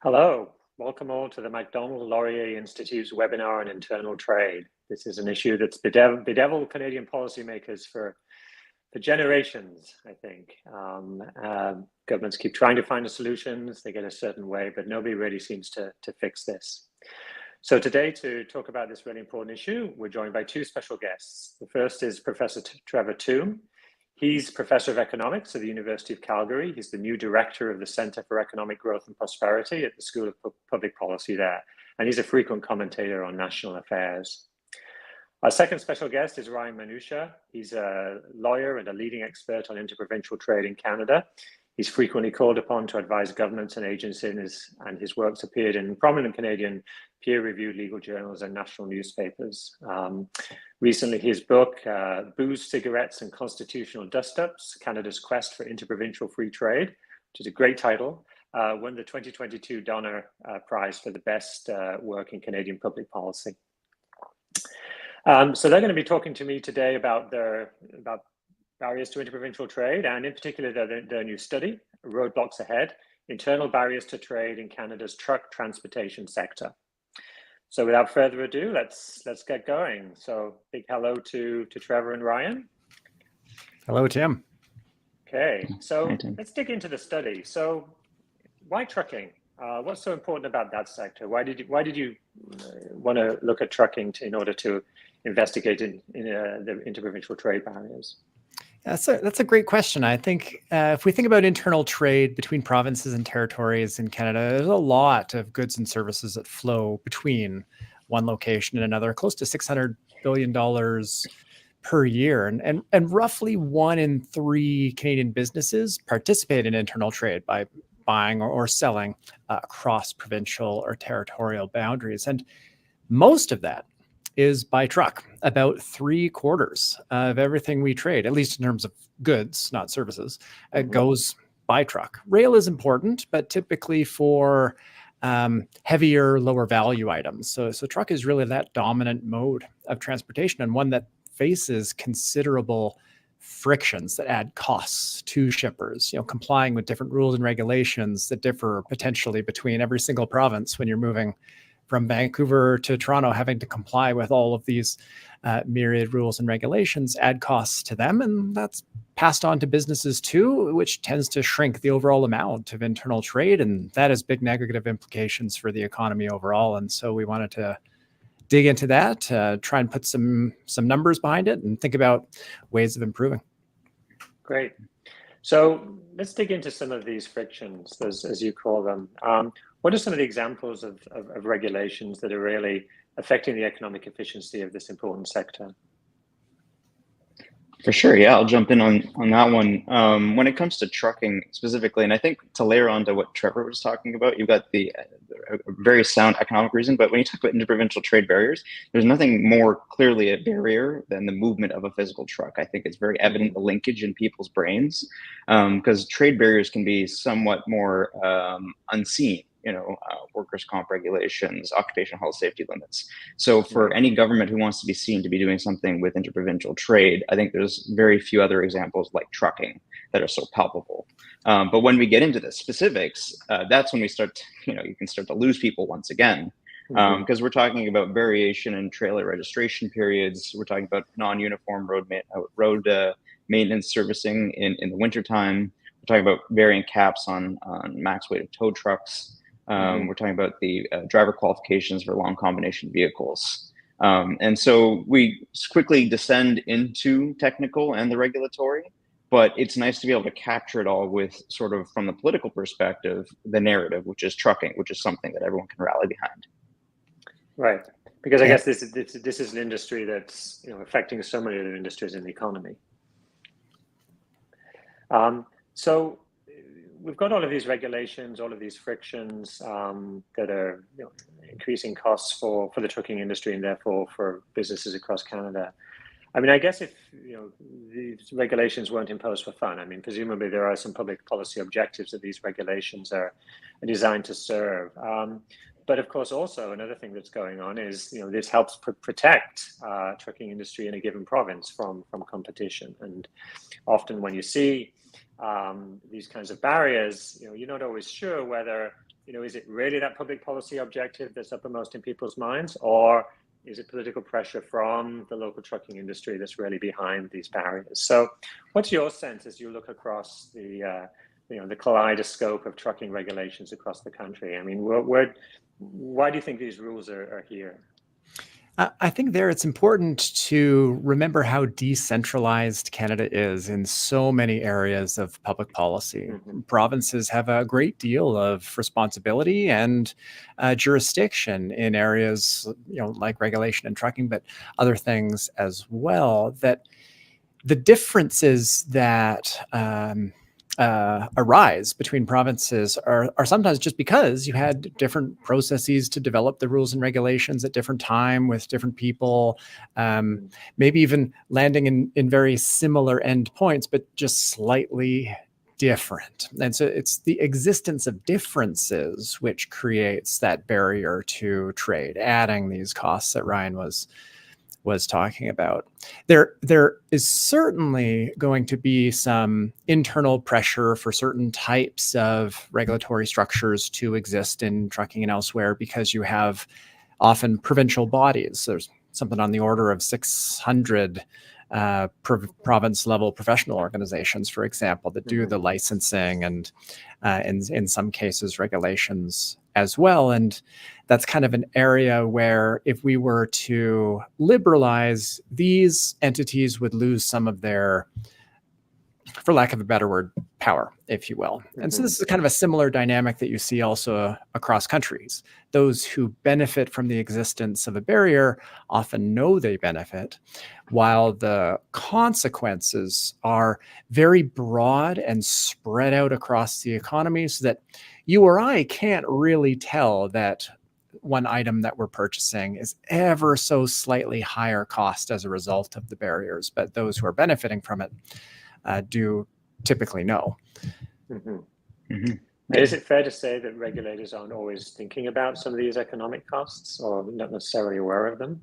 Hello, welcome all to the Macdonald-Laurier Institute's webinar on internal trade. This is an issue that's bedeviled Canadian policymakers for generations, I think. Governments keep trying to find the solutions, they get a certain way, but nobody really seems to fix this. So today, to talk about this really important issue, we're joined by two special guests. The first is Professor Trevor Tombe. He's Professor of Economics at the University of Calgary. He's the new Director of the Centre for Economic Growth and Prosperity at the School of Public Policy there. And he's a frequent commentator on national affairs. Our second special guest is Ryan Manucha. He's a lawyer and a leading expert on interprovincial trade in Canada. He's frequently called upon to advise governments and agencies, and his works appeared in prominent Canadian peer-reviewed legal journals and national newspapers. Recently, his book, Booze, Cigarettes and Constitutional Dust-Ups, Canada's Quest for Interprovincial Free Trade, which is a great title, won the 2022 Donner Prize for the best work in Canadian public policy. So they're going to be talking to me today about barriers to interprovincial trade, and in particular their new study, Roadblocks Ahead, Internal Barriers to Trade in Canada's Truck Transportation Sector. So without further ado, let's get going. So big hello to Trevor and Ryan. Hello, Tim. Okay, so let's dig into the study. So why trucking? What's so important about that sector? Why did you want to look at trucking in order to investigate the interprovincial trade barriers? That's a great question. I think if we think about internal trade between provinces and territories in Canada, there's a lot of goods and services that flow between one location and another, close to $600 billion per year. And roughly 1 in 3 Canadian businesses participate in internal trade by buying or selling across provincial or territorial boundaries. And most of that is by truck. About 3/4 of everything we trade, at least in terms of goods, not services, goes by truck. Rail is important, but typically for heavier, lower value items. So truck is really that dominant mode of transportation, and one that faces considerable frictions that add costs to shippers, complying with different rules and regulations that differ potentially between every single province when you're moving from Vancouver to Toronto, having to comply with all of these myriad rules and regulations add costs to them. And that's passed on to businesses too, which tends to shrink the overall amount of internal trade. And that has big negative implications for the economy overall. And so we wanted to dig into that, try and put some numbers behind it and think about ways of improving. Great. So let's dig into some of these frictions, as you call them. What are some of the examples of regulations that are really affecting the economic efficiency of this important sector? For sure, yeah, I'll jump in on that one. When it comes to trucking specifically, and I think to layer on to what Trevor was talking about, you've got a very sound economic reason, but when you talk about interprovincial trade barriers, there's nothing more clearly a barrier than the movement of a physical truck. I think it's very evident the linkage in people's brains, because trade barriers can be somewhat more unseen. Workers' comp regulations, occupational health safety limits. So for any government who wants to be seen to be doing something with interprovincial trade, I think there's very few other examples like trucking that are so palpable. But when we get into the specifics, that's when we start to, you can start to lose people once again, because we're talking about variation in trailer registration periods. We're talking about non-uniform road maintenance servicing in the wintertime. We're talking about varying caps on max weight of tow trucks. We're talking about the driver qualifications for long combination vehicles. And so we quickly descend into technical and the regulatory, but it's nice to be able to capture it all with sort of, from the political perspective, the narrative, which is trucking, which is something that everyone can rally behind. Right, because I guess this is an industry that's affecting so many other industries in the economy. So we've got all of these regulations, all of these frictions that are increasing costs for the trucking industry and therefore for businesses across Canada. I mean, I guess if these regulations weren't imposed for fun, I mean, presumably there are some public policy objectives that these regulations are designed to serve. But of course, also another thing that's going on is this helps protect trucking industry in a given province from competition. And often when you see these kinds of barriers, you're not always sure whether is it really that public policy objective that's uppermost in people's minds, or is it political pressure from the local trucking industry that's really behind these barriers? So what's your sense as you look across the kaleidoscope of trucking regulations across the country? I mean, why do you think these rules are here? I think it's important to remember how decentralized Canada is in so many areas of public policy. Mm-hmm. Provinces have a great deal of responsibility and jurisdiction in areas, like regulation and trucking, but other things as well. That the differences that arise between provinces are sometimes just because you had different processes to develop the rules and regulations at different time with different people, maybe even landing in very similar endpoints, but just slightly different. And so it's the existence of differences which creates that barrier to trade, adding these costs that Ryan was talking about. There is certainly going to be some internal pressure for certain types of regulatory structures to exist in trucking and elsewhere, because you have often provincial bodies. There's something on the order of 600 province level professional organizations, for example, that do the licensing and in some cases regulations as well. And that's kind of an area where if we were to liberalize, these entities would lose some of their, for lack of a better word, power, if you will. And so this is kind of a similar dynamic that you see also across countries. Those who benefit from the existence of a barrier often know they benefit, while the consequences are very broad and spread out across the economy, so that you or I can't really tell that one item that we're purchasing is ever so slightly higher cost as a result of the barriers. But those who are benefiting from it do typically know. Mm-hmm. Mm-hmm. Is it fair to say that regulators aren't always thinking about some of these economic costs, or not necessarily aware of them?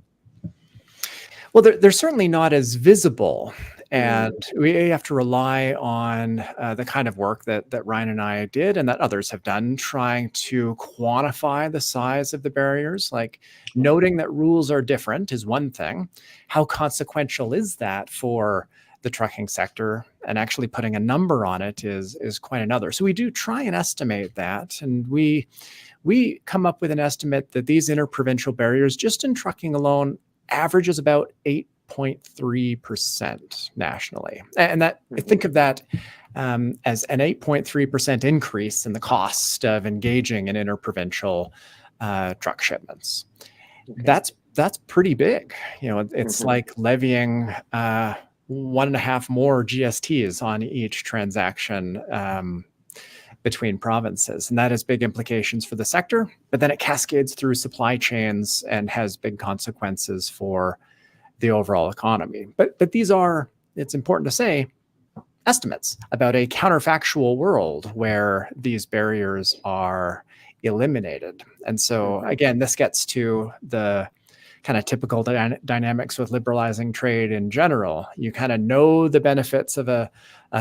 Well, they're certainly not as visible, and we have to rely on the kind of work that Ryan and I did and that others have done, trying to quantify the size of the barriers. Like, noting that rules are different is one thing. How consequential is that for the trucking sector? And actually putting a number on it is quite another. So we do try and estimate that, and we come up with an estimate that these interprovincial barriers, just in trucking alone, averages about 8.3% nationally. And that, I think of that as an 8.3% increase in the cost of engaging in interprovincial truck shipments. Okay. That's pretty big. It's like levying 1.5 more GSTs on each transaction between provinces. And that has big implications for the sector, but then it cascades through supply chains and has big consequences for the overall economy. But these are, it's important to say, estimates about a counterfactual world where these barriers are eliminated. And so again, this gets to the kind of typical dynamics with liberalizing trade in general. You kind of know the benefits of a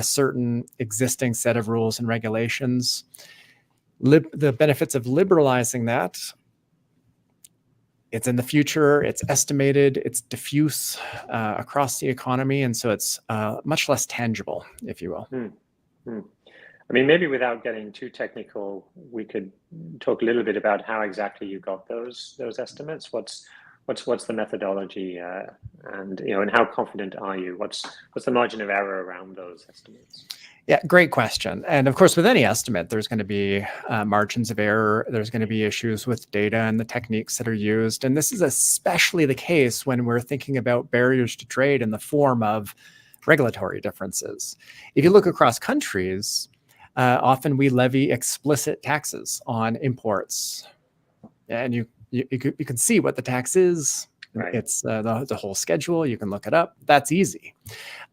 certain existing set of rules and regulations. The benefits of liberalizing that, it's in the future, it's estimated, it's diffuse across the economy, and so it's much less tangible, if you will. I mean, maybe without getting too technical, we could talk a little bit about how exactly you got those estimates. What's the methodology, and how confident are you? What's the margin of error around those estimates? Yeah, great question. And of course, with any estimate, there's going to be margins of error. There's going to be issues with data and the techniques that are used. And this is especially the case when we're thinking about barriers to trade in the form of regulatory differences. If you look across countries, often we levy explicit taxes on imports, and you can see what the tax is. Right. It's the whole schedule. You can look it up. That's easy.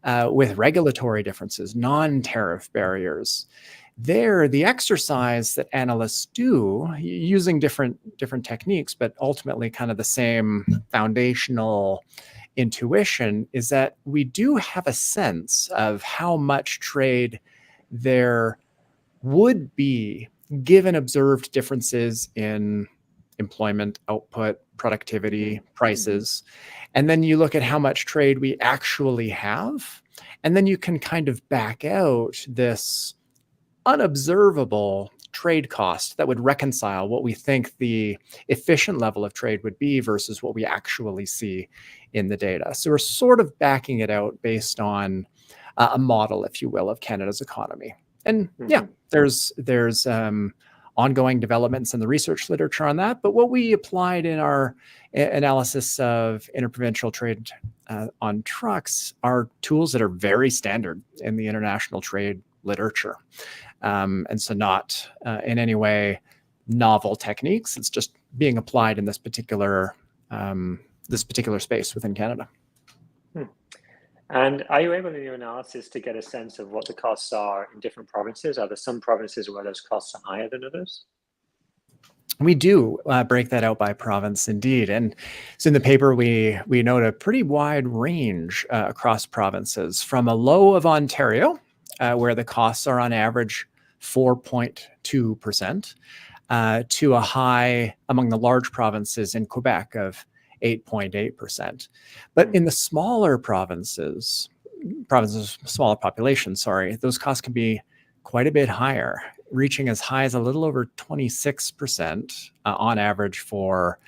With regulatory differences, non-tariff barriers, the exercise that analysts do using different techniques, but ultimately kind of the same foundational intuition, is that we do have a sense of how much trade there would be given observed differences in employment, output, productivity, prices, and then you look at how much trade we actually have, and then you can kind of back out this unobservable trade cost that would reconcile what we think the efficient level of trade would be versus what we actually see in the data. So we're sort of backing it out based on a model, if you will, of Canada's economy. And yeah, there's ongoing developments in the research literature on that. But what we applied in our analysis of interprovincial trade on trucks are tools that are very standard in the international trade literature. And so not in any way novel techniques. It's just being applied in this particular space within Canada. And are you able in your analysis to get a sense of what the costs are in different provinces? Are there some provinces where those costs are higher than others? We do break that out by province, indeed. And so in the paper, we note a pretty wide range across provinces, from a low of Ontario, where the costs are on average 4.2%, to a high among the large provinces in Quebec of 8.8%. But in the smaller provinces, smaller population, those costs can be quite a bit higher, reaching as high as a little over 26% on average for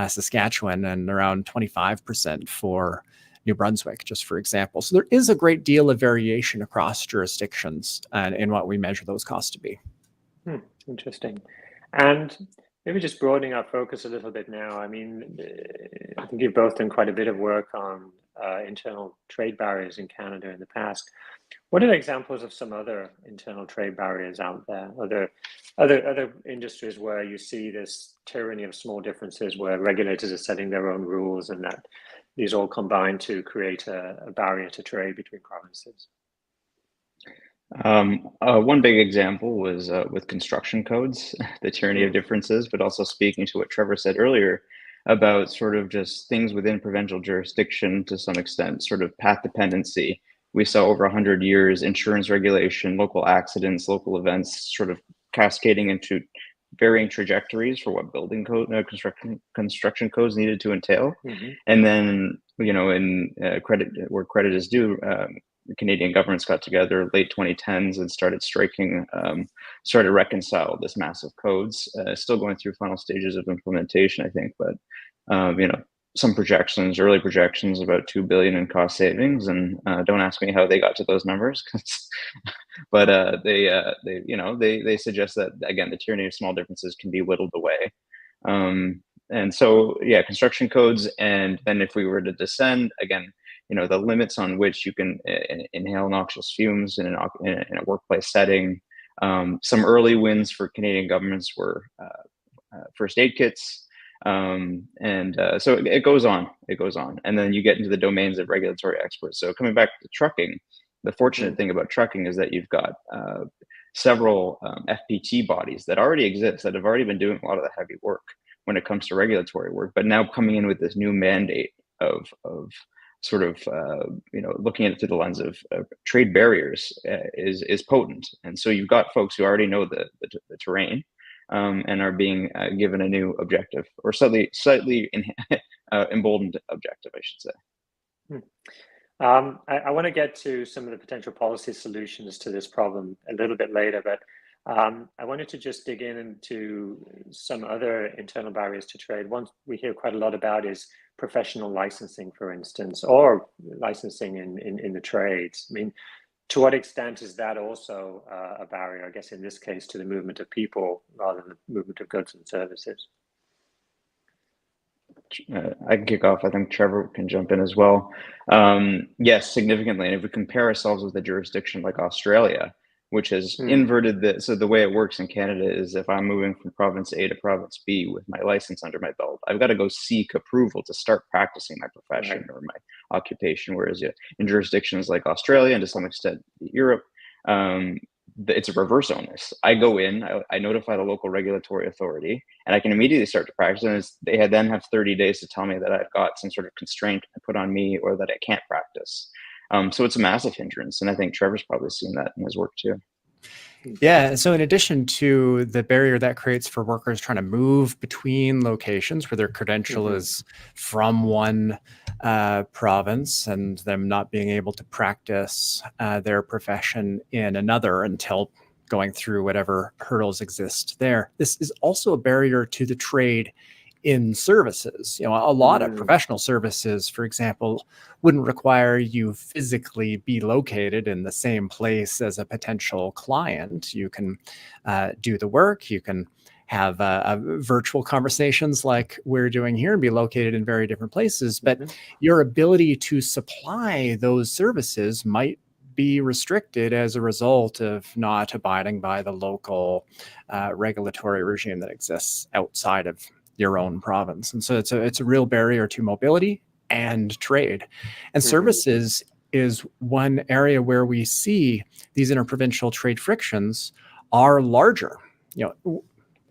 Saskatchewan, and around 25% for New Brunswick, just for example. So there is a great deal of variation across jurisdictions in what we measure those costs to be. Interesting. And maybe just broadening our focus a little bit now. I mean, I think you've both done quite a bit of work on internal trade barriers in Canada in the past. What are the examples of some other internal trade barriers out there? Are there other industries where you see this tyranny of small differences, where regulators are setting their own rules, and that these all combine to create a barrier to trade between provinces? One big example was with construction codes, the tyranny of differences, but also speaking to what Trevor said earlier about sort of just things within provincial jurisdiction to some extent, sort of path dependency. We saw over 100 years insurance regulation, local accidents, local events sort of cascading into varying trajectories for what building code, construction codes needed to entail. And then, in credit where credit is due, the Canadian governments got together late 2010s and started started reconcile this massive codes. Still going through final stages of implementation, I think, but some early projections about $2 billion in cost savings, and don't ask me how they got to those numbers, but they suggest that, again, the tyranny of small differences can be whittled away. And so, yeah, construction codes, and then if we were to descend again, the limits on which you can inhale noxious fumes in a workplace setting. Some early wins for Canadian governments were first aid kits. So it goes on, and then you get into the domains of regulatory experts. So coming back to trucking, the fortunate thing about trucking is that you've got several FPT bodies that already exist, that have already been doing a lot of the heavy work when it comes to regulatory work, but now coming in with this new mandate of sort of looking at it through the lens of trade barriers is potent. And so you've got folks who already know the terrain, and are being given a new objective, or slightly emboldened objective, I should say. I want to get to some of the potential policy solutions to this problem a little bit later, but I wanted to just dig into some other internal barriers to trade. One we hear quite a lot about is professional licensing, for instance, or licensing in the trades. I mean, to what extent is that also a barrier, I guess, in this case, to the movement of people rather than the movement of goods and services? I can kick off. I think Trevor can jump in as well. Yes, significantly. And if we compare ourselves with a jurisdiction like Australia, which has inverted so the way it works in Canada is, if I'm moving from province A to province B with my license under my belt, I've got to go seek approval to start practicing my profession or my occupation. Whereas in jurisdictions like Australia, and to some extent Europe, it's a reverse onus. I go in, I notify the local regulatory authority, and I can immediately start to practice. And they then have 30 days to tell me that I've got some sort of constraint put on me, or that I can't practice. So it's a massive hindrance, and I think Trevor's probably seen that in his work too. Yeah. So in addition to the barrier that creates for workers trying to move between locations where their credential is from one province and them not being able to practice their profession in another until going through whatever hurdles exist there, this is also a barrier to the trade in services. A lot of professional services, for example, wouldn't require you physically be located in the same place as a potential client. You can do the work, you can have virtual conversations like we're doing here and be located in very different places, but your ability to supply those services might be restricted as a result of not abiding by the local regulatory regime that exists outside of your own province. And so it's a real barrier to mobility and trade. And services is one area where we see these interprovincial trade frictions are larger.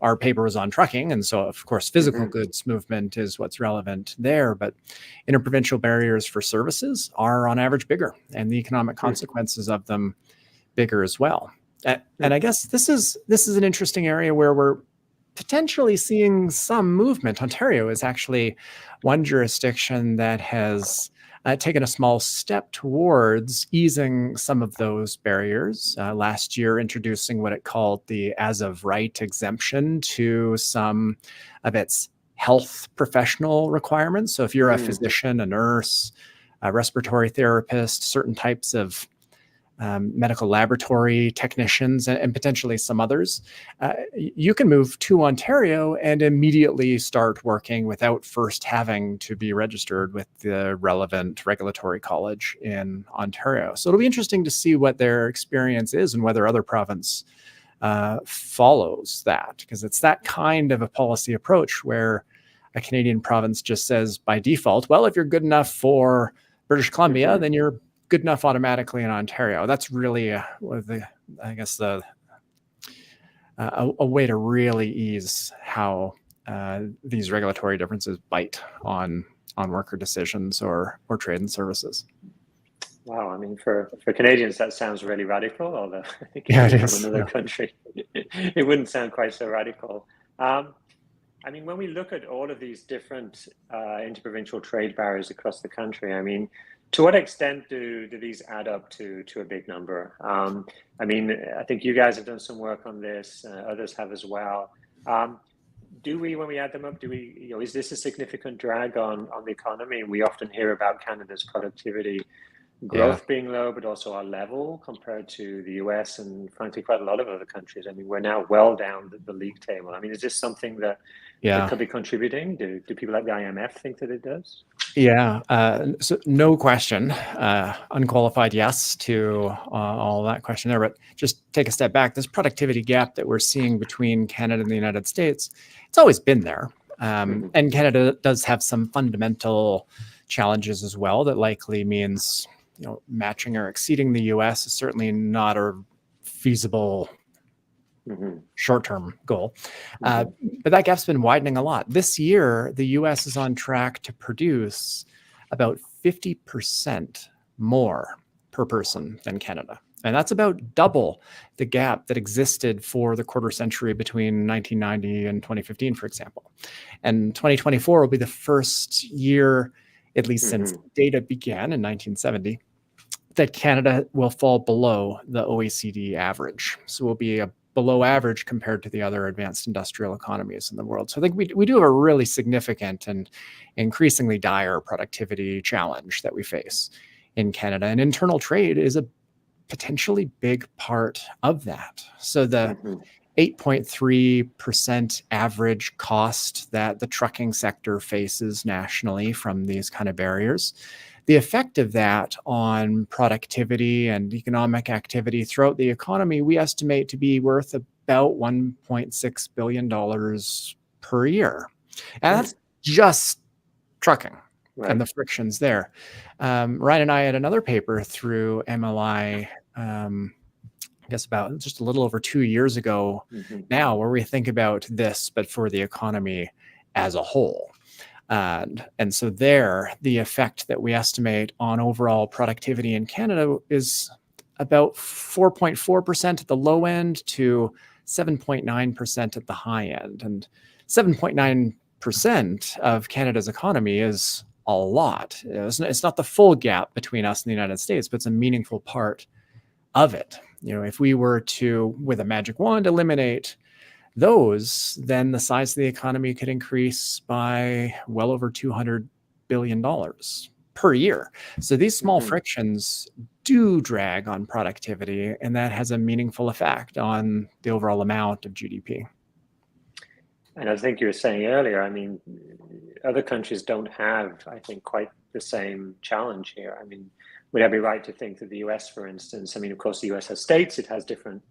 Our paper was on trucking, and so of course physical goods movement is what's relevant there, but interprovincial barriers for services are on average bigger, and the economic consequences of them bigger as well. And I guess this is an interesting area where we're potentially seeing some movement. Ontario is actually one jurisdiction that has taken a small step towards easing some of those barriers. Last year, introducing what it called the as of right exemption to some of its health professional requirements. So if you're a physician, a nurse, a respiratory therapist, certain types of medical laboratory technicians, and potentially some others, you can move to Ontario and immediately start working without first having to be registered with the relevant regulatory college in Ontario. So it'll be interesting to see what their experience is and whether other province follows that, because it's that kind of a policy approach where a Canadian province just says by default, well, if you're good enough for British Columbia, then you're good enough automatically in Ontario. That's really, a way to really ease how these regulatory differences bite on worker decisions or trade and services. Wow, I mean, for Canadians, that sounds really radical. Although I think it from is. another country, it wouldn't sound quite so radical. I mean, when we look at all of these different interprovincial trade barriers across the country, I mean, to what extent do these add up to a big number? I mean, I think you guys have done some work on this, others have as well. Do we, when we add them up, is this a significant drag on the economy? We often hear about Canada's productivity growth being low, but also our level compared to the US and frankly quite a lot of other countries. I mean, we're now well down the league table. I mean, is this something that could be contributing? Do people like the IMF think that it does? Yeah, so no question, unqualified yes to all that question there, but just take a step back. This productivity gap that we're seeing between Canada and the United States, it's always been there. And Canada does have some fundamental challenges as well that likely means, matching or exceeding the US is certainly not a feasible short-term goal. But that gap's been widening a lot. This year, the US is on track to produce about 50% more per person than Canada. And that's about double the gap that existed for the quarter century between 1990 and 2015, for example. And 2024 will be the first year, at least since data began in 1970, that Canada will fall below the OECD average. So we'll be below average compared to the other advanced industrial economies in the world. So I think we do have a really significant and increasingly dire productivity challenge that we face in Canada. And internal trade is a potentially big part of that. So the 8.3% average cost that the trucking sector faces nationally from these kind of barriers, the effect of that on productivity and economic activity throughout the economy, we estimate to be worth about $1.6 billion per year. And that's just trucking and the frictions there. Ryan and I had another paper through MLI, I guess about just a little over 2 years ago now, where we think about this, but for the economy as a whole. And so there, the effect that we estimate on overall productivity in Canada is about 4.4% at the low end to 7.9% at the high end. And 7.9% of Canada's economy is a lot. It's not the full gap between us and the United States, but it's a meaningful part of it. If we were to, with a magic wand, eliminate those, then the size of the economy could increase by well over $200 billion per year. So these small frictions do drag on productivity, and that has a meaningful effect on the overall amount of GDP. And I think you were saying earlier, I mean, other countries don't have, I think, quite the same challenge here. I mean, would I be right to think that the US, for instance, I mean, of course, the US has states, it has different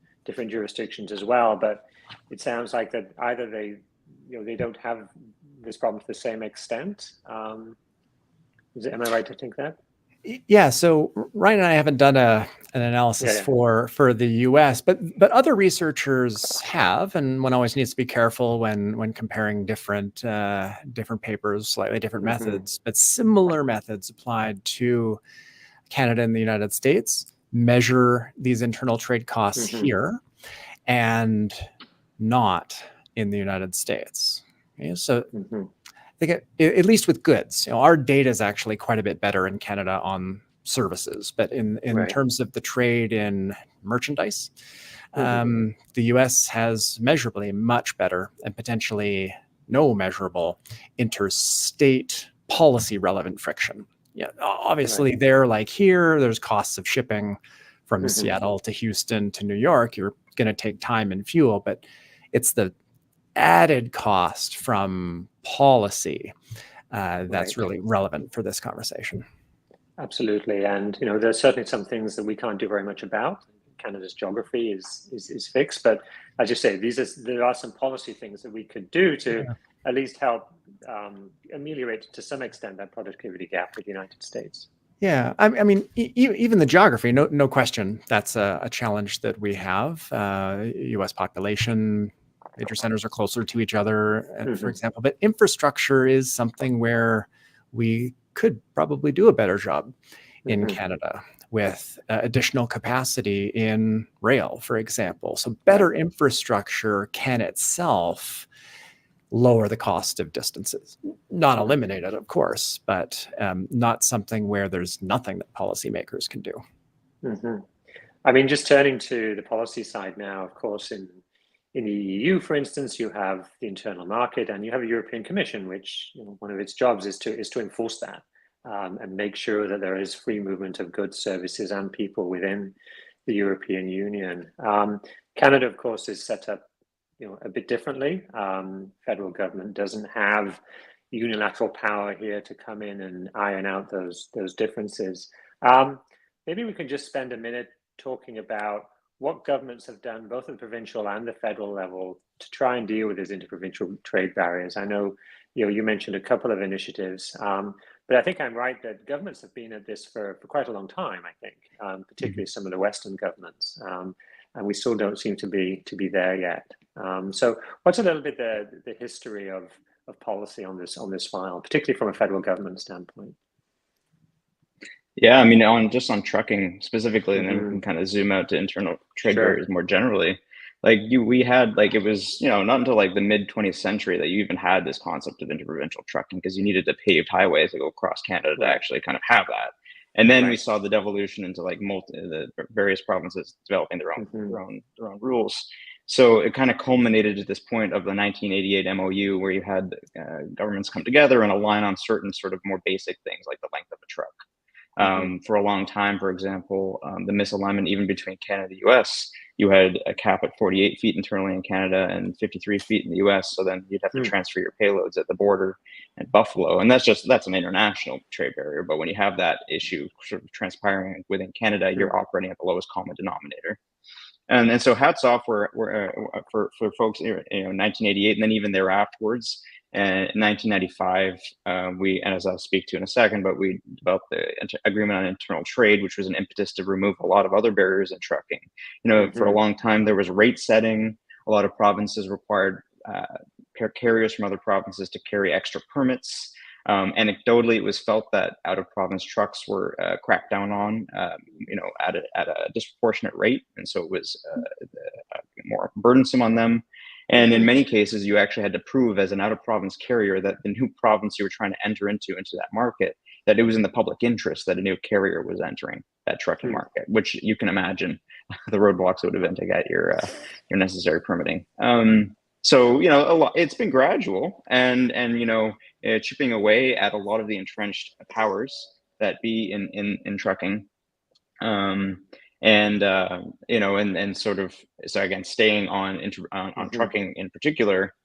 jurisdictions as well, but it sounds like that either they don't have this problem to the same extent. Am I right to think that? Yeah. So Ryan and I haven't done an analysis for the US, but other researchers have, and one always needs to be careful when comparing different papers, slightly different methods, but similar methods applied to Canada and the United States measure these internal trade costs here and not in the United States. Okay, so I think at least with goods, our data is actually quite a bit better in Canada on services, but in terms of the trade in merchandise, the US has measurably much better and potentially no measurable interstate policy relevant friction. Yeah, obviously there, like here, there's costs of shipping from Seattle to Houston to New York. You're going to take time and fuel, but it's the added cost from policy that's really relevant for this conversation. Absolutely. And, there's certainly some things that we can't do very much about. Canada's geography is fixed, but as you say, there are some policy things that we could do to at least help ameliorate to some extent that productivity gap with the United States. Yeah, I mean, even the geography, no question, that's a challenge that we have. U.S. population, major centers are closer to each other, for example. But infrastructure is something where we could probably do a better job in Canada with additional capacity in rail, for example. So better infrastructure can itself lower the cost of distances. Not eliminate it, of course, but not something where there's nothing that policymakers can do. I mean, just turning to the policy side now, of course, in the EU, for instance, you have the internal market and you have a European Commission, which one of its jobs is to enforce that and make sure that there is free movement of goods, services, and people within the European Union. Canada, of course, is set up a bit differently. Federal government doesn't have unilateral power here to come in and iron out those differences. Maybe we can just spend a minute talking about what governments have done, both at the provincial and the federal level, to try and deal with these interprovincial trade barriers. I know you mentioned a couple of initiatives, but I think I'm right that governments have been at this for quite a long time, I think, particularly some of the Western governments. And we still don't seem to be there yet. So what's a little bit the history of policy on this file, particularly from a federal government standpoint? Yeah, I mean, on trucking specifically, and then we can kind of zoom out to internal trade barriers more generally. We had it was not until the mid 20th century that you even had this concept of interprovincial trucking, because you needed a paved highway to go across Canada to actually kind of have that. And then we saw the devolution into the various provinces developing their own rules. So it kind of culminated at this point of the 1988 MOU, where you had governments come together and align on certain sort of more basic things like the length of a truck. For a long time, for example, the misalignment even between Canada and the US, you had a cap at 48 feet internally in Canada and 53 feet in the US. So then you'd have to transfer your payloads at the border at Buffalo. And that's an international trade barrier. But when you have that issue sort of transpiring within Canada, you're operating at the lowest common denominator. And so hats off for folks in 1988, and then even there afterwards. And in 1995, and as I'll speak to in a second, but we developed the Agreement on Internal Trade, which was an impetus to remove a lot of other barriers in trucking. For a long time, there was rate setting. A lot of provinces required carriers from other provinces to carry extra permits. Anecdotally, it was felt that out-of-province trucks were cracked down on, at a disproportionate rate, and so it was more burdensome on them. And in many cases, you actually had to prove as an out-of-province carrier that the new province you were trying to enter into that market, that it was in the public interest that a new carrier was entering that trucking market, which you can imagine the roadblocks it would have been to get your necessary permitting. So a lot. It's been gradual, and chipping away at a lot of the entrenched powers that be in trucking. And sort of, so again, staying on trucking in particular,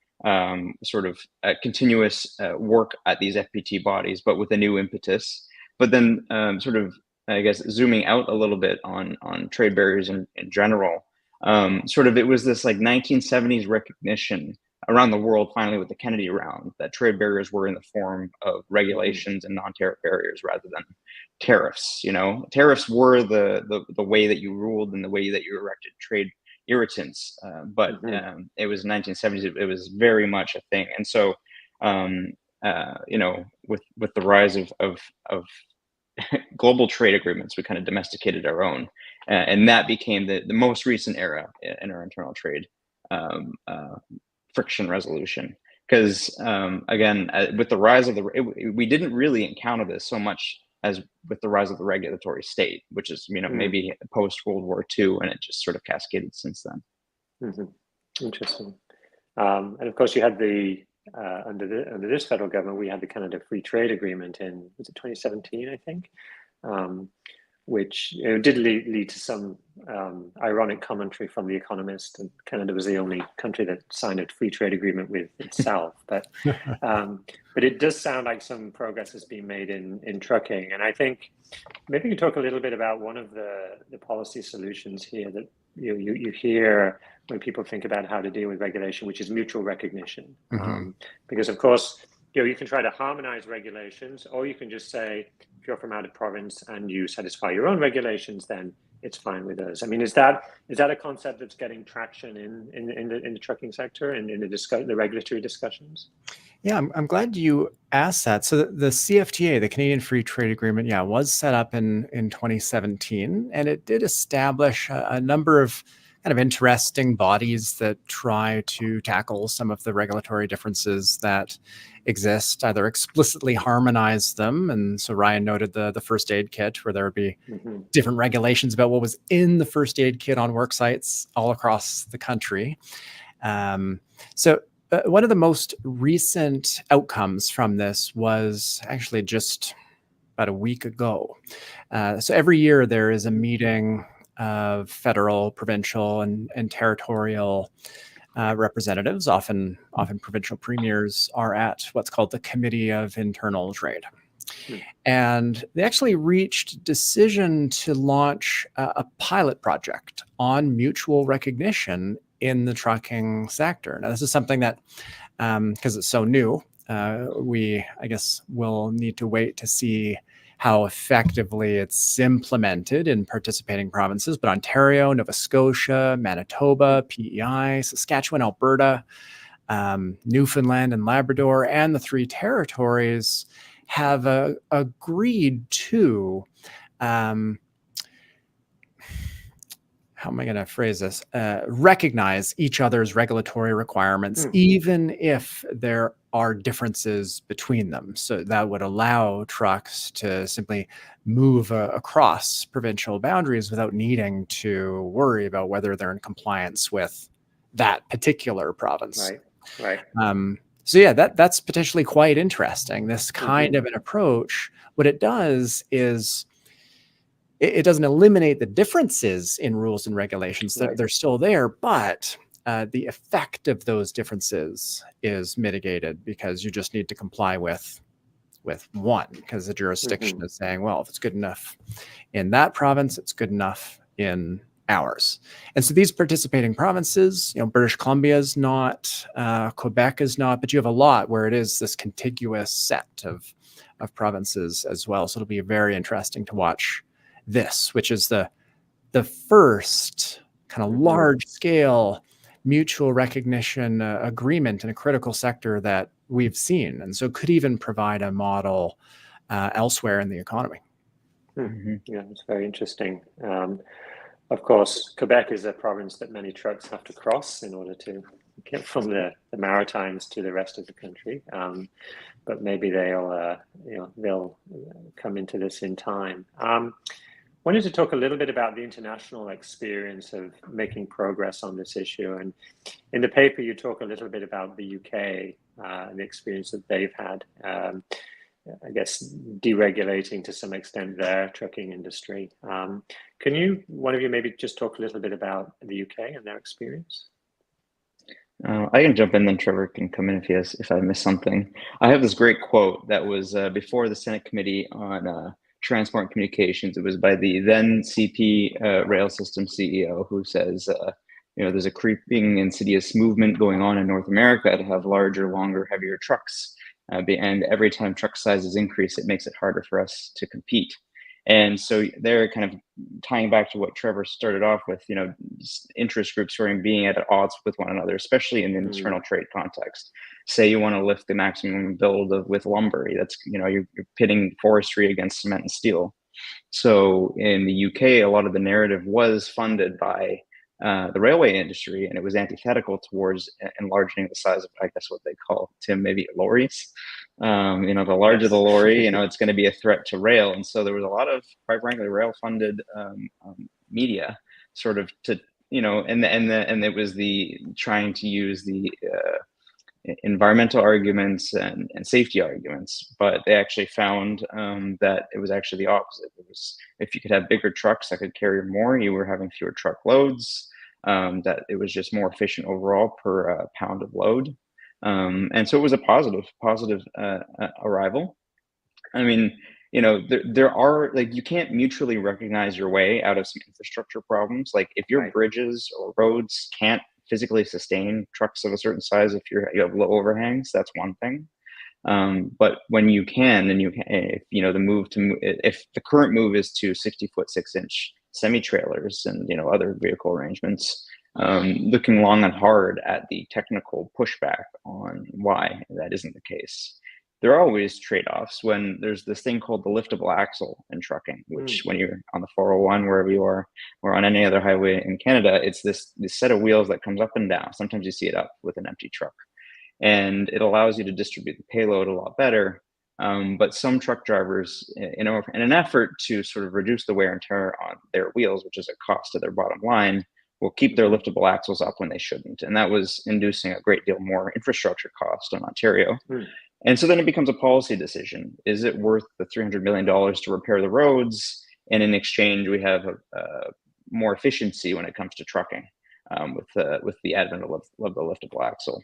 sort of continuous work at these FPT bodies, but with a new impetus. But then sort of, I guess, zooming out a little bit on trade barriers in general, sort of it was this like 1970s recognition around the world, finally with the Kennedy round, that trade barriers were in the form of regulations and non-tariff barriers rather than tariffs. Tariffs were the way that you ruled and the way that you erected trade irritants, but it was 1970s. It was very much a thing, and so with the rise of global trade agreements, we kind of domesticated our own, and that became the most recent era in our internal trade friction resolution. Because again, with the rise of we didn't really encounter this so much as with the rise of the regulatory state, which is maybe post World War II, and it just sort of cascaded since then. Interesting. And of course, you had the under this federal government, we had the Canada Free Trade Agreement in, was it 2017, I think, which did lead to some ironic commentary from The Economist. And Canada was the only country that signed a free trade agreement with itself. But it does sound like some progress has been made in trucking. And I think maybe you can talk a little bit about one of the policy solutions here that you hear when people think about how to deal with regulation, which is mutual recognition. Because of course, you can try to harmonize regulations, or you can just say, if you're from out of province and you satisfy your own regulations, then it's fine with us. I mean, is that a concept that's getting traction in the trucking sector and in the regulatory discussions? Yeah, I'm glad you asked that. So the CFTA, the Canadian Free Trade Agreement, was set up in 2017, and it did establish a number of kind of interesting bodies that try to tackle some of the regulatory differences that exist, either explicitly harmonize them. And so Ryan noted the first aid kit, where there would be different regulations about what was in the first aid kit on work sites all across the country. One of the most recent outcomes from this was actually just about a week ago. So every year there is a meeting of federal, provincial, and territorial representatives. Often provincial premiers are at what's called the Committee of Internal Trade. And they actually reached decision to launch a pilot project on mutual recognition in the trucking sector. Now, this is something that, because it's so new, we, I guess, will need to wait to see how effectively it's implemented in participating provinces. But Ontario, Nova Scotia, Manitoba, PEI, Saskatchewan, Alberta, Newfoundland and Labrador, and the 3 territories have agreed to, how am I going to phrase this? Recognize each other's regulatory requirements, even if there are differences between them. So that would allow trucks to simply move across provincial boundaries without needing to worry about whether they're in compliance with that particular province. Right. So that's potentially quite interesting. This kind of an approach, what it does is it doesn't eliminate the differences in rules and regulations. They're still there, but the effect of those differences is mitigated because you just need to comply with one, because the jurisdiction is saying, well, if it's good enough in that province, it's good enough in ours. And so these participating provinces, British Columbia is not, Quebec is not, but you have a lot where it is this contiguous set of provinces as well. So it'll be very interesting to watch this, which is the first kind of large scale mutual recognition agreement in a critical sector that we've seen, and so could even provide a model elsewhere in the economy. Yeah, it's very interesting. Of course, Quebec is a province that many trucks have to cross in order to get from the Maritimes to the rest of the country. But maybe they'll come into this in time. Wanted to talk a little bit about the international experience of making progress on this issue. And in the paper, you talk a little bit about the UK and the experience that they've had. I guess deregulating to some extent their trucking industry. Can one of you maybe just talk a little bit about the UK and their experience? I can jump in, then Trevor can come in if I miss something. I have this great quote that was before the Senate Committee on Transport and Communications. It was by the then CP Rail System CEO, who says, there's a creeping insidious movement going on in North America to have larger, longer, heavier trucks. And every time truck sizes increase, it makes it harder for us to compete. And so they're kind of tying back to what Trevor started off with, interest groups who are being at odds with one another, especially in the internal trade context. Say you want to lift the maximum build with lumber, that's, you're pitting forestry against cement and steel. So in the UK, a lot of the narrative was funded by the railway industry, and it was antithetical towards enlarging the size of, I guess, what they call, Tim, maybe lorries. The larger the lorry, it's going to be a threat to rail. And so there was a lot of, quite frankly, rail-funded media, sort of and it was the trying to use the environmental arguments and safety arguments, but they actually found that it was actually the opposite. It was, if you could have bigger trucks that could carry more, you were having fewer truck loads, that it was just more efficient overall per pound of load. And so it was a positive arrival. I mean, there are, like, you can't mutually recognize your way out of some infrastructure problems. Like, if your bridges or roads can't physically sustain trucks of a certain size, if you have low overhangs, that's one thing. But when you can, then you can, if the current move is to 60-foot 6-inch semi-trailers and other vehicle arrangements, looking long and hard at the technical pushback on why that isn't the case. There are always trade-offs when there's this thing called the liftable axle in trucking, which when you're on the 401, wherever you are, or on any other highway in Canada, it's this set of wheels that comes up and down. Sometimes you see it up with an empty truck, and it allows you to distribute the payload a lot better. But some truck drivers, in an effort to sort of reduce the wear and tear on their wheels, which is a cost to their bottom line, will keep their liftable axles up when they shouldn't. And that was inducing a great deal more infrastructure cost in Ontario. And so then it becomes a policy decision. Is it worth the $300 million to repair the roads? And in exchange, we have more efficiency when it comes to trucking with the advent of the liftable axle.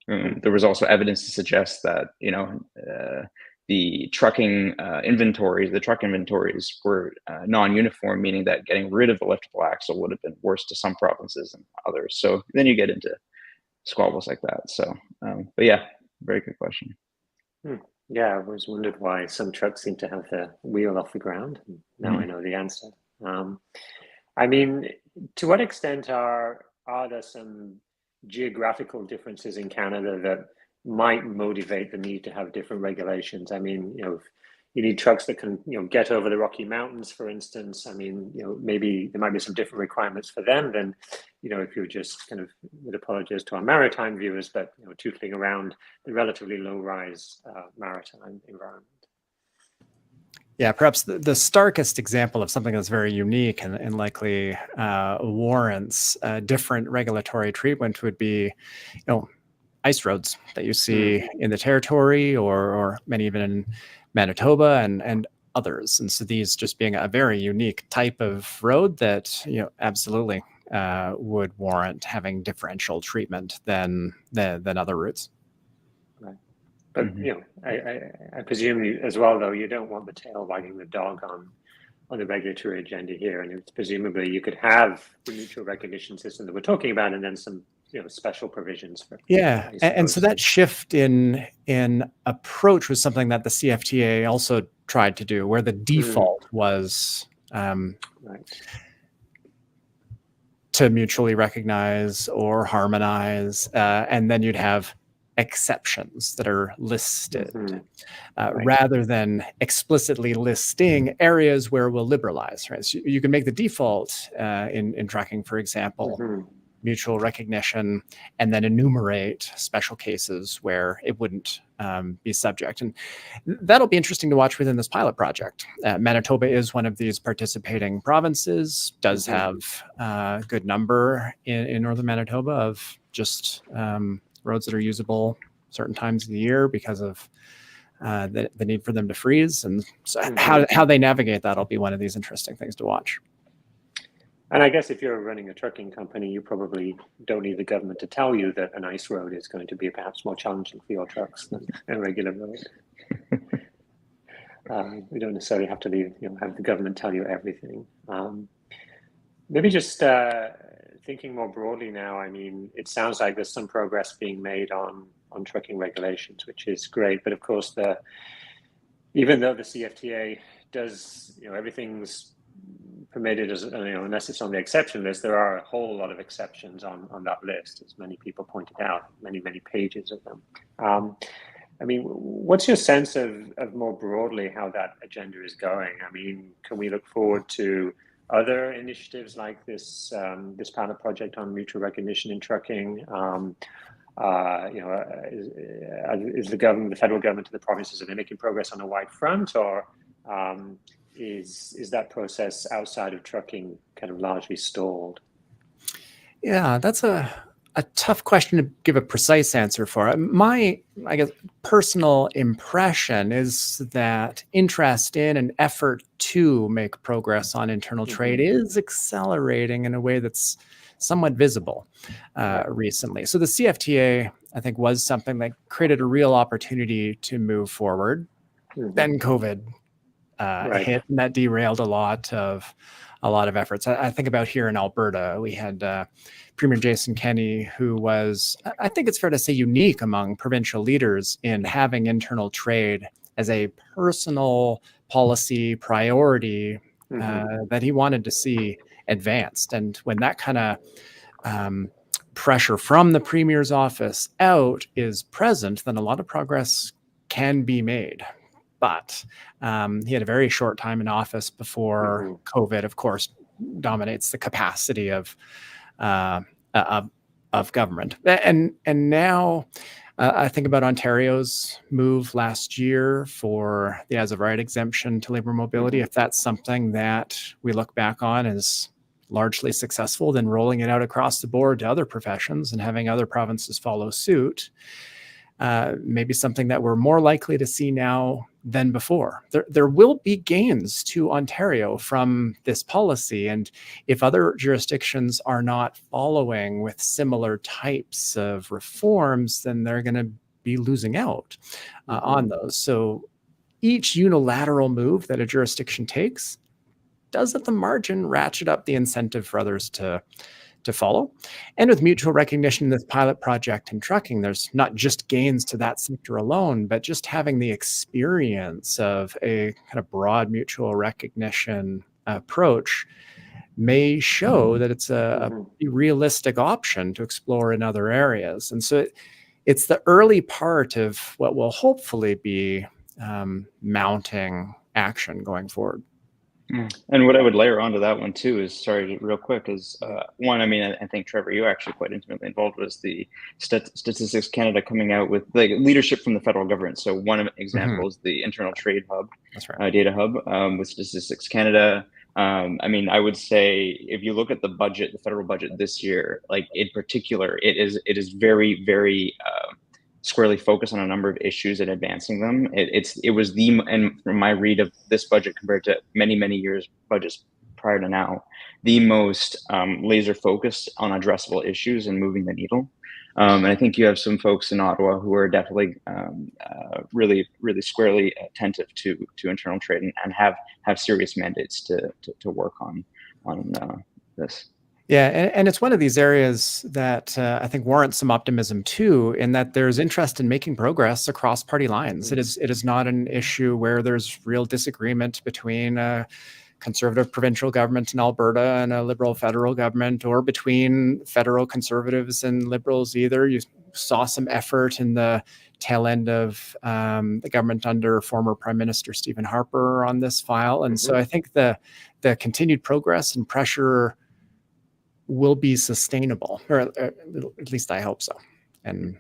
There was also evidence to suggest that, the truck inventories were non-uniform, meaning that getting rid of the liftable axle would have been worse to some provinces than others. So then you get into squabbles like that. So, but yeah, very good question. Yeah, I always wondered why some trucks seem to have the wheel off the ground. Now I know the answer. I mean, to what extent are there some geographical differences in Canada that might motivate the need to have different regulations? I mean, if you need trucks that can, get over the Rocky Mountains, for instance. I mean, maybe there might be some different requirements for them than, if you're just kind of, with apologies to our maritime viewers, but, tootling around the relatively low-rise maritime environment. Yeah, perhaps the starkest example of something that's very unique and likely warrants different regulatory treatment would be, ice roads that you see in the territory or many even in Manitoba and others. And so these just being a very unique type of road that, absolutely would warrant having differential treatment than other routes. Right. But, I presume as well, though, you don't want the tail wagging the dog on the regulatory agenda here. And it's presumably you could have the mutual recognition system that we're talking about and then some special provisions for. Yeah, and so that shift in approach was something that the CFTA also tried to do, where the default was right. to mutually recognize or harmonize, and then you'd have exceptions that are listed, rather than explicitly listing areas where we'll liberalize, right? So you can make the default in tracking, for example, mutual recognition, and then enumerate special cases where it wouldn't be subject. And that'll be interesting to watch within this pilot project. Manitoba is one of these participating provinces, does have a good number in northern Manitoba of just roads that are usable certain times of the year because of the need for them to freeze. And so how they navigate that'll be one of these interesting things to watch. And I guess if you're running a trucking company, you probably don't need the government to tell you that an ice road is going to be perhaps more challenging for your trucks than a regular road. We don't necessarily have to have the government tell you everything. Maybe just thinking more broadly now, I mean, it sounds like there's some progress being made on trucking regulations, which is great. But of course, even though the CFTA does, everything's permitted as unless it's on the exception list, there are a whole lot of exceptions on that list, as many people pointed out, many pages of them. I mean, what's your sense of more broadly how that agenda is going? I mean, can we look forward to other initiatives like this this pilot project on mutual recognition in trucking? Is the federal government and the provinces, are they making progress on a wide front, or is that process outside of trucking kind of largely stalled? Yeah, that's a tough question to give a precise answer for. My, I guess, personal impression is that interest in and effort to make progress on internal trade is accelerating in a way that's somewhat visible recently. So the CFTA, I think, was something that created a real opportunity to move forward. Then COVID hit, and that derailed a lot of efforts. I think about here in Alberta, we had Premier Jason Kenney, who was, I think it's fair to say, unique among provincial leaders in having internal trade as a personal policy priority that he wanted to see advanced. And when that kind of pressure from the Premier's office out is present, then a lot of progress can be made. But he had a very short time in office before COVID, of course, dominates the capacity of government. And now I think about Ontario's move last year for the as of right exemption to labor mobility. If that's something that we look back on as largely successful, then rolling it out across the board to other professions and having other provinces follow suit, maybe something that we're more likely to see now than before. There will be gains to Ontario from this policy. And if other jurisdictions are not following with similar types of reforms, then they're going to be losing out on those. So each unilateral move that a jurisdiction takes does at the margin ratchet up the incentive for others to follow. And with mutual recognition in this pilot project in trucking, there's not just gains to that sector alone, but just having the experience of a kind of broad mutual recognition approach may show that it's a realistic option to explore in other areas. And so it's the early part of what will hopefully be mounting action going forward. And what I would layer onto that one too is, sorry, real quick, is one, I mean, I think, Trevor, you actually quite intimately involved, was the Statistics Canada coming out with like leadership from the federal government. So one example is the Internal Trade Hub, Data Hub with Statistics Canada. I mean, I would say if you look at the budget, the federal budget this year, like in particular, it is very, very squarely focused on a number of issues and advancing them. And from my read of this budget compared to many years budgets prior to now, the most laser focused on addressable issues and moving the needle. And I think you have some folks in Ottawa who are definitely really squarely attentive to internal trade and have serious mandates to work on this. Yeah, and it's one of these areas that I think warrants some optimism too, in that there's interest in making progress across party lines. It is not an issue where there's real disagreement between conservative provincial government in Alberta and a liberal federal government, or between federal conservatives and liberals either. You saw some effort in the tail end of the government under former Prime Minister Stephen Harper on this file. And so I think the continued progress and pressure will be sustainable, or at least I hope so. And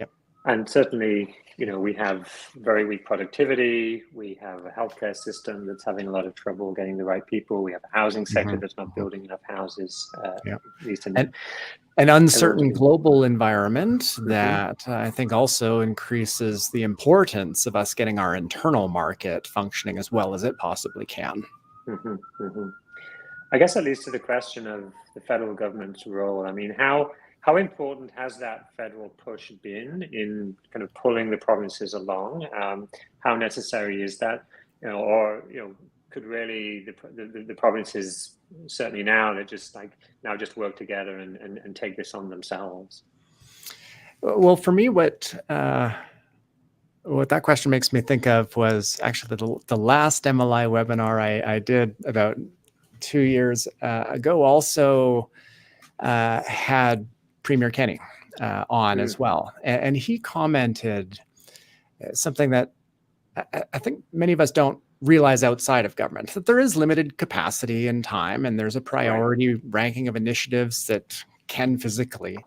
yep. And certainly, we have very weak productivity. We have a healthcare system that's having a lot of trouble getting the right people. We have a housing sector that's not building enough houses. At least in an uncertain global environment that I think also increases the importance of us getting our internal market functioning as well as it possibly can. I guess that leads to the question of the federal government's role. I mean, how important has that federal push been in kind of pulling the provinces along? How necessary is that? Could really the provinces, certainly now, that just work together and take this on themselves? Well, for me, what that question makes me think of was actually the last MLI webinar I did about 2 years ago also had Premier Kenney on as well. And he commented something that I think many of us don't realize outside of government, that there is limited capacity and time, and there's a priority ranking of initiatives that can physically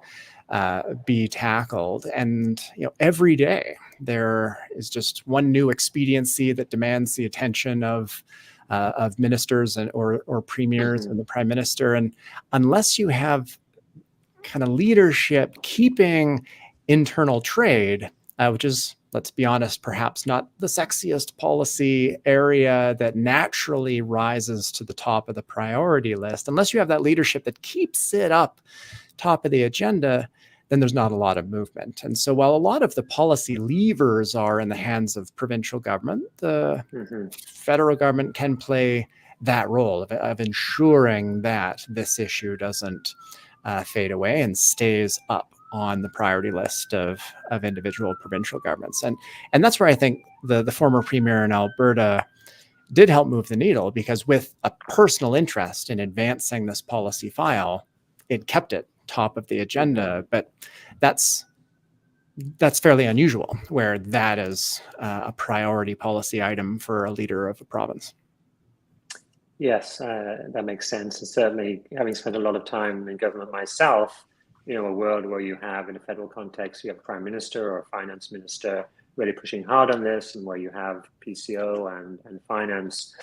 be tackled. And every day there is just one new expediency that demands the attention of ministers or premiers and the Prime Minister. And unless you have kind of leadership keeping internal trade, which is, let's be honest, perhaps not the sexiest policy area that naturally rises to the top of the priority list, unless you have that leadership that keeps it up top of the agenda, then there's not a lot of movement. And so while a lot of the policy levers are in the hands of provincial government, the federal government can play that role of ensuring that this issue doesn't fade away and stays up on the priority list of individual provincial governments. And that's where I think the former premier in Alberta did help move the needle, because with a personal interest in advancing this policy file, it kept it top of the agenda. But that's fairly unusual, where that is a priority policy item for a leader of a province. Yes, that makes sense. And certainly, having spent a lot of time in government myself, a world where you have, in a federal context, you have a prime minister or a finance minister really pushing hard on this, and where you have PCO and finance,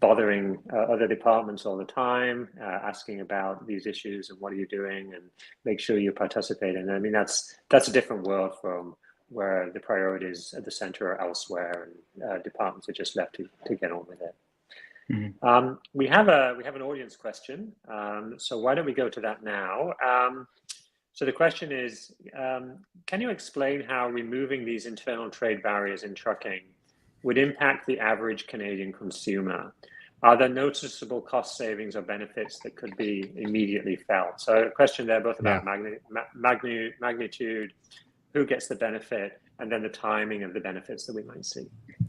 bothering other departments all the time, asking about these issues and what are you doing, and make sure you participate. And I mean, that's a different world from where the priorities at the center are elsewhere, and departments are just left to get on with it. We have an audience question, so why don't we go to that now? So the question is, can you explain how removing these internal trade barriers in trucking would impact the average Canadian consumer? Are there noticeable cost savings or benefits that could be immediately felt? So a question there both about magnitude, who gets the benefit, and then the timing of the benefits that we might see.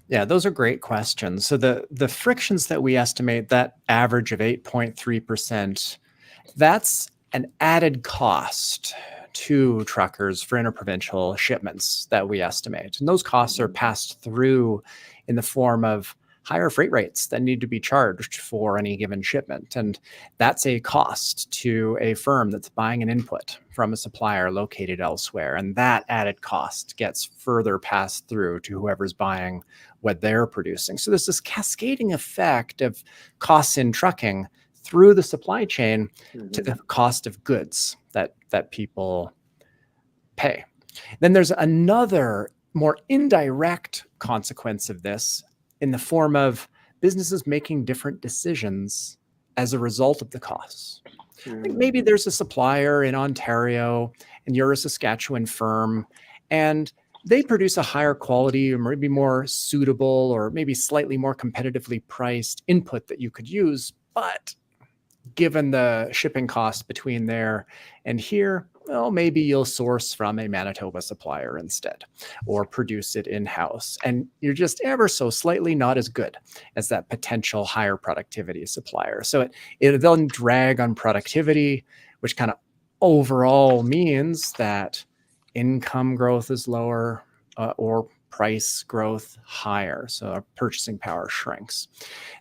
Yeah, those are great questions. So the frictions that we estimate, that average of 8.3%, that's an added cost to truckers for interprovincial shipments that we estimate. And those costs are passed through in the form of higher freight rates that need to be charged for any given shipment. And that's a cost to a firm that's buying an input from a supplier located elsewhere. And that added cost gets further passed through to whoever's buying what they're producing. So there's this cascading effect of costs in trucking through the supply chain to the cost of goods that people pay. Then there's another more indirect consequence of this in the form of businesses making different decisions as a result of the costs. Like maybe there's a supplier in Ontario and you're a Saskatchewan firm, and they produce a higher quality or maybe more suitable or maybe slightly more competitively priced input that you could use. But given the shipping costs between there and here, well, maybe you'll source from a Manitoba supplier instead, or produce it in-house. And you're just ever so slightly not as good as that potential higher productivity supplier. So it'll then drag on productivity, which kind of overall means that income growth is lower, or price growth higher. So our purchasing power shrinks.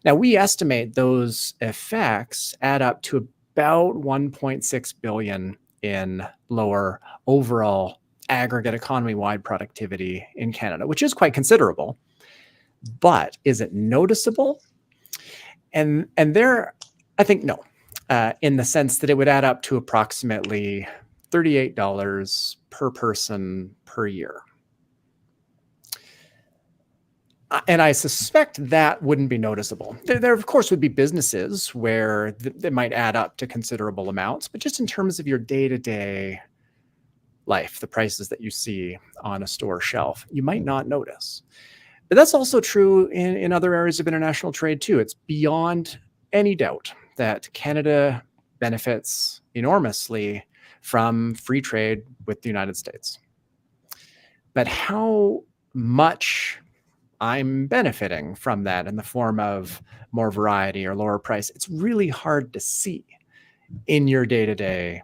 Now, we estimate those effects add up to about 1.6 billion in lower overall aggregate economy-wide productivity in Canada, which is quite considerable. But is it noticeable? And there, I think no, in the sense that it would add up to approximately $38 per person per year. And I suspect that wouldn't be noticeable. There, of course, would be businesses where they might add up to considerable amounts, but just in terms of your day-to-day life, the prices that you see on a store shelf, you might not notice. But that's also true in other areas of international trade too. It's beyond any doubt that Canada benefits enormously from free trade with the United States. But how much I'm benefiting from that in the form of more variety or lower price, it's really hard to see in your day-to-day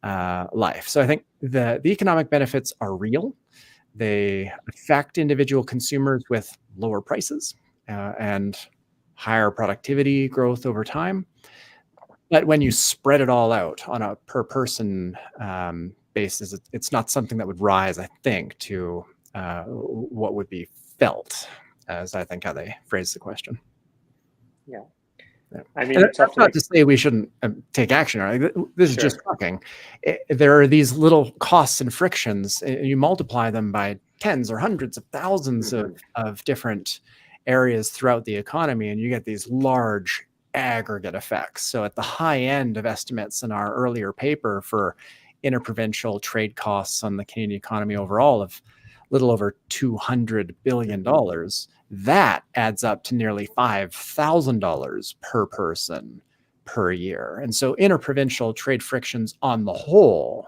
life. So I think the economic benefits are real. They affect individual consumers with lower prices and higher productivity growth over time. But when you spread it all out on a per person basis, it's not something that would rise, I think, to what would be felt, as I think how they phrase the question. Yeah. Yeah. I mean, that's not to say we shouldn't take action. Right? This is just talking. There are these little costs and frictions, and you multiply them by tens or hundreds of thousands of different areas throughout the economy, and you get these large aggregate effects. So at the high end of estimates in our earlier paper for interprovincial trade costs on the Canadian economy overall of little over $200 billion, that adds up to nearly $5,000 per person per year. And so interprovincial trade frictions on the whole,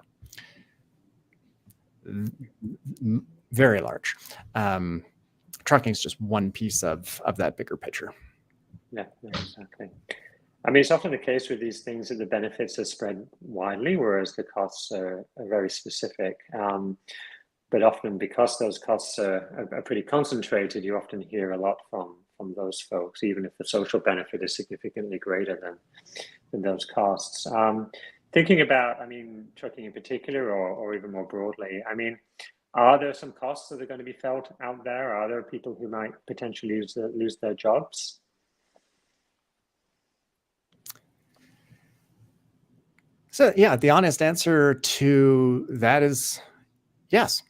very large. Trucking is just one piece of that bigger picture. Yeah, exactly. I mean, it's often the case with these things that the benefits are spread widely, whereas the costs are very specific. But often, because those costs are pretty concentrated, you often hear a lot from those folks, even if the social benefit is significantly greater than those costs. Thinking about, I mean, trucking in particular, or even more broadly, I mean, are there some costs that are going to be felt out there? Are there people who might potentially lose their jobs? So, yeah, the honest answer to that is yes.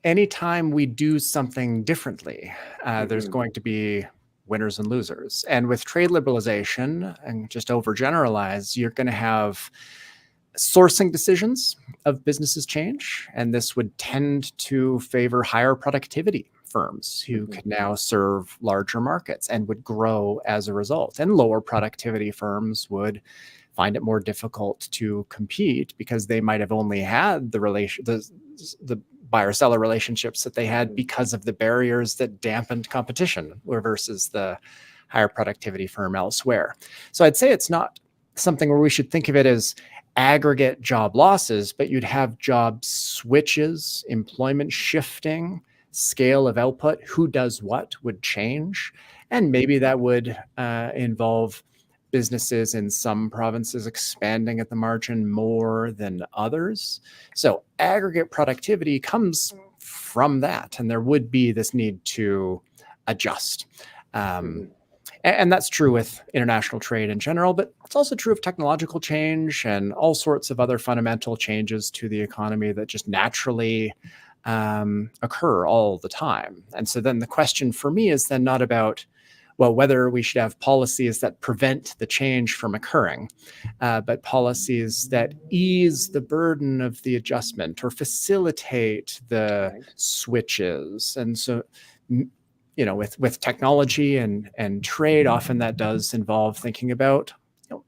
Anytime we do something differently, there's going to be winners and losers. And with trade liberalization, and just overgeneralize, you're going to have sourcing decisions of businesses change. And this would tend to favor higher productivity firms who can now serve larger markets and would grow as a result. And lower productivity firms would find it more difficult to compete because they might have only had the buyer-seller relationships that they had because of the barriers that dampened competition versus the higher productivity firm elsewhere. So I'd say it's not something where we should think of it as aggregate job losses, but you'd have job switches, employment shifting, scale of output, who does what would change. And maybe that would involve businesses in some provinces expanding at the margin more than others. So aggregate productivity comes from that, and there would be this need to adjust. And that's true with international trade in general, but it's also true of technological change and all sorts of other fundamental changes to the economy that just naturally occur all the time. And so then the question for me is then not about, well, whether we should have policies that prevent the change from occurring, but policies that ease the burden of the adjustment or facilitate the switches. And so, you know, with technology and trade, often that does involve thinking about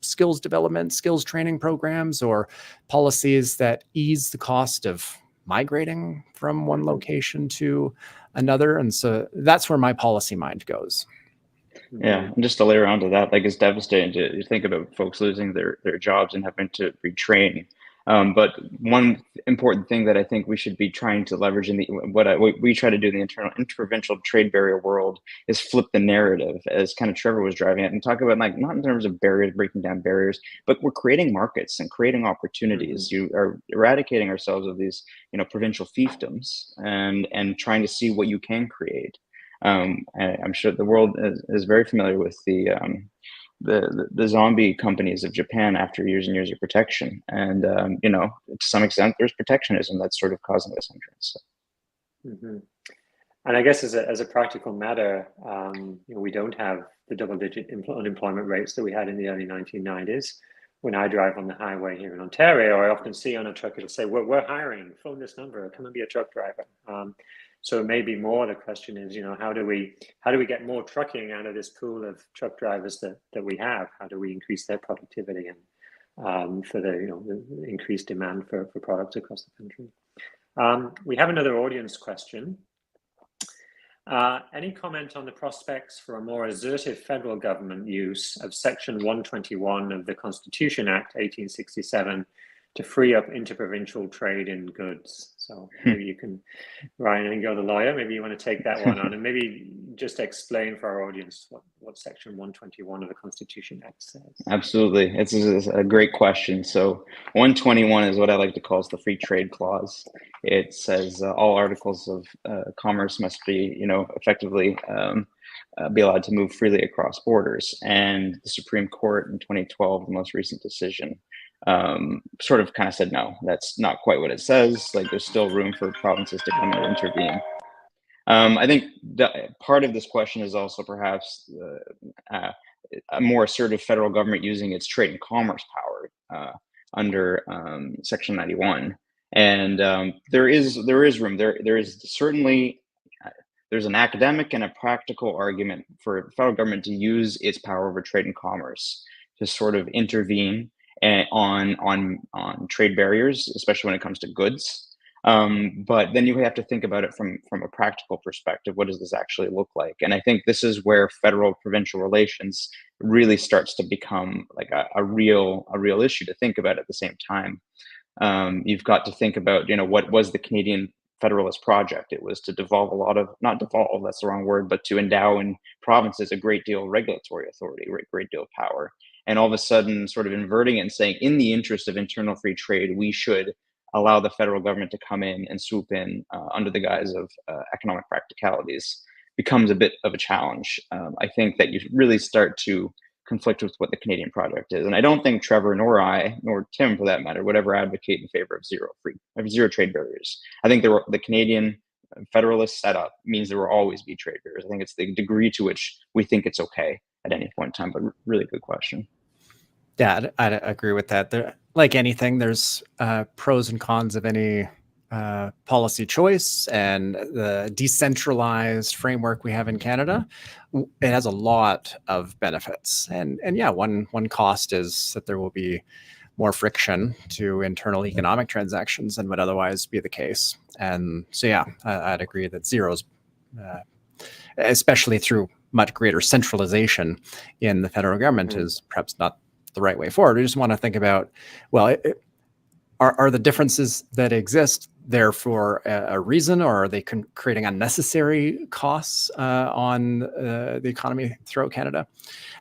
skills development, skills training programs, or policies that ease the cost of migrating from one location to another. And so that's where my policy mind goes. Yeah, and just to layer onto that, like it's devastating to think about folks losing their jobs and having to retrain. But one important thing that I think we should be trying to leverage in what we try to do in the interprovincial trade barrier world is flip the narrative, as kind of Trevor was driving at, and talk about like not in terms of barriers, breaking down barriers, but we're creating markets and creating opportunities. You are eradicating ourselves of these, provincial fiefdoms and trying to see what you can create. I'm sure the world is very familiar with the zombie companies of Japan after years and years of protection, and to some extent, there's protectionism that's sort of causing this hindrance. Mm-hmm. And I guess as a practical matter, we don't have the double-digit unemployment rates that we had in the early 1990s. When I drive on the highway here in Ontario, I often see on a truck it'll say, "We're hiring. Phone this number. Come and be a truck driver." So maybe more the question is, how do we get more trucking out of this pool of truck drivers that we have? How do we increase their productivity and for the increased demand for products across the country? We have another audience question. Any comment on the prospects for a more assertive federal government use of Section 121 of the Constitution Act 1867 to free up interprovincial trade in goods? So maybe you can, Ryan and Go the lawyer, maybe you want to take that one on and maybe just explain for our audience what Section 121 of the Constitution Act says. Absolutely. It's a great question. So 121 is what I like to call the Free Trade Clause. It says all articles of commerce must be, effectively be allowed to move freely across borders. And the Supreme Court in 2012, the most recent decision, sort of kind of said, no, that's not quite what it says. Like there's still room for provinces to come and intervene. I think part of this question is also perhaps a more assertive federal government using its trade and commerce power under Section 91. And there is room. There is certainly there's an academic and a practical argument for the federal government to use its power over trade and commerce to sort of intervene on trade barriers, especially when it comes to goods. But then you have to think about it from a practical perspective. What does this actually look like? And I think this is where federal-provincial relations really starts to become like a real issue to think about at the same time. You've got to think about, what was the Canadian Federalist Project? It was to not devolve, that's the wrong word, but to endow in provinces a great deal of regulatory authority, a great deal of power. And all of a sudden sort of inverting it and saying, in the interest of internal free trade, we should allow the federal government to come in and swoop in under the guise of economic practicalities becomes a bit of a challenge. I think that you really start to conflict with what the Canadian project is. And I don't think Trevor nor I, nor Tim for that matter, would ever advocate in favor of zero trade barriers. I think the Canadian Federalist setup means there will always be trade barriers. I think it's the degree to which we think it's okay at any point in time, but really good question. Yeah, I agree with that. Like anything, there's pros and cons of any policy choice, and the decentralized framework we have in Canada, it has a lot of benefits. And yeah, one cost is that there will be more friction to internal economic transactions than would otherwise be the case. And so yeah, I'd agree that zeros, especially through much greater centralization in the federal government, is perhaps not the right way forward. We just want to think about, well, are the differences that exist there for a reason, or are they creating unnecessary costs on the economy throughout Canada?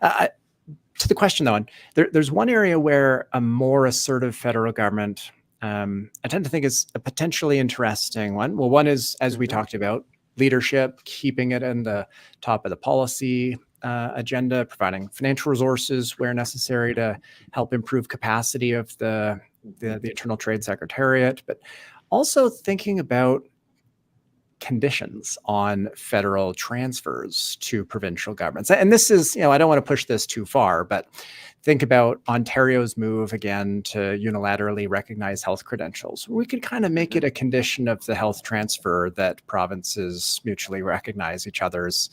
To the question, though, there's one area where a more assertive federal government, I tend to think is a potentially interesting one. Well, one is, as we talked about, leadership, keeping it in the top of the policy agenda, providing financial resources where necessary to help improve capacity of the Internal Trade Secretariat, but also thinking about conditions on federal transfers to provincial governments. And this is, I don't want to push this too far, but think about Ontario's move again to unilaterally recognize health credentials. We could kind of make it a condition of the health transfer that provinces mutually recognize each other's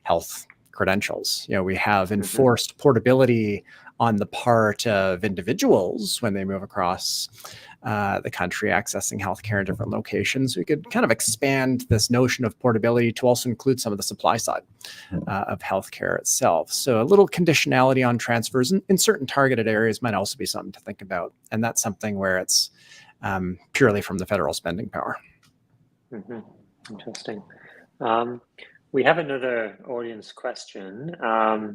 health credentials. We have enforced portability on the part of individuals when they move across the country accessing healthcare in different locations. We could kind of expand this notion of portability to also include some of the supply side of healthcare itself. So a little conditionality on transfers in certain targeted areas might also be something to think about. And that's something where it's purely from the federal spending power. Mm-hmm. Interesting. We have another audience question,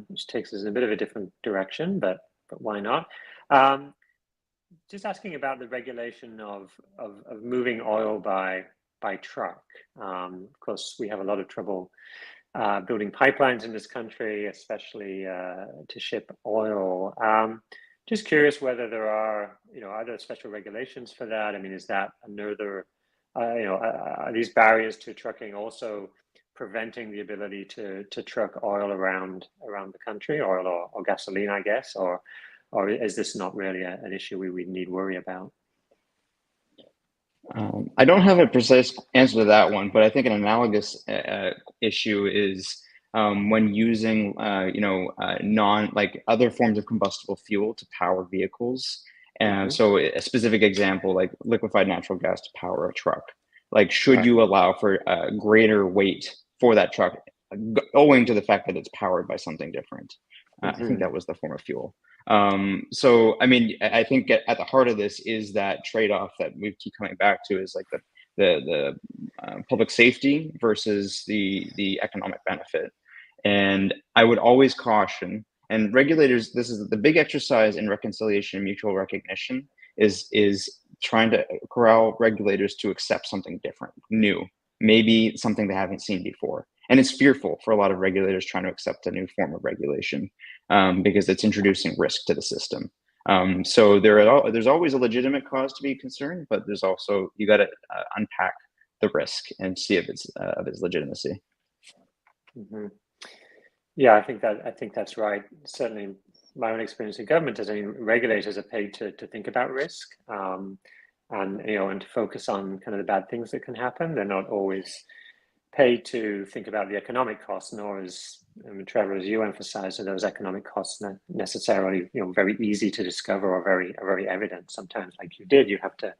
which takes us in a bit of a different direction, but why not? Just asking about the regulation of moving oil by truck. Of course, we have a lot of trouble building pipelines in this country, especially to ship oil. Just curious whether there are, are there special regulations for that? I mean, is that another, are these barriers to trucking also preventing the ability to truck oil around the country, oil or gasoline, I guess, or is this not really an issue we need worry about? I don't have a precise answer to that one, but I think an analogous issue is when using, other forms of combustible fuel to power vehicles. And so a specific example, like liquefied natural gas to power a truck. Like, should you allow for greater weight for that truck, owing to the fact that it's powered by something different? I think that was the form of fuel. So, I mean, I think at the heart of this is that trade-off that we keep coming back to, is like the public safety versus the economic benefit. And I would always caution, and regulators, this is the big exercise in reconciliation and mutual recognition, is trying to corral regulators to accept something different, new, maybe something they haven't seen before. And it's fearful for a lot of regulators trying to accept a new form of regulation because it's introducing risk to the system. So there's always a legitimate cause to be concerned, but there's also, you got to unpack the risk and see if it's of its legitimacy. Yeah, I think that's right. Certainly, my own experience in government is, regulators are paid to think about risk and to focus on kind of the bad things that can happen. They're not always paid to think about the economic costs, nor as Trevor, as you emphasized, are those economic costs not necessarily very easy to discover or very evident. Sometimes, like you did, you have to